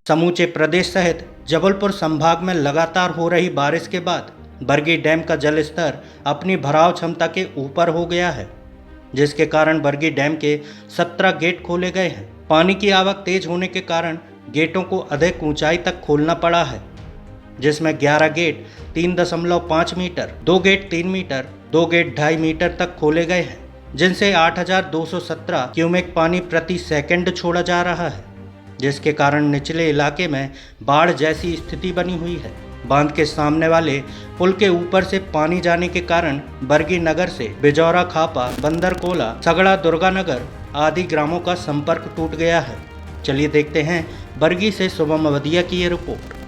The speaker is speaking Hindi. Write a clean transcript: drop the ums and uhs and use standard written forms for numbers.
समूचे प्रदेश सहित जबलपुर संभाग में लगातार हो रही बारिश के बाद बरगी डैम का जल स्तर अपनी भराव क्षमता के ऊपर हो गया है, जिसके कारण बरगी डैम के 17 गेट खोले गए हैं। पानी की आवक तेज होने के कारण गेटों को अधिक ऊंचाई तक खोलना पड़ा है, जिसमें 11 gate 3.5 metre, 2 gate 3 metre, 2 gate 2.5 metre तक खोले गए हैं, जिनसे 8,217 क्यूमेक पानी प्रति सेकंड छोड़ा जा रहा है, जिसके कारण निचले इलाके में बाढ़ जैसी स्थिति बनी हुई है। बांध के सामने वाले पुल के ऊपर से पानी जाने के कारण बरगी नगर से बिजौरा खापा, बंदरकोला, सगड़ा, दुर्गानगर आदि ग्रामों का संपर्क टूट गया है। चलिए देखते हैं बरगी से शुभम अवधिया की ये रिपोर्ट।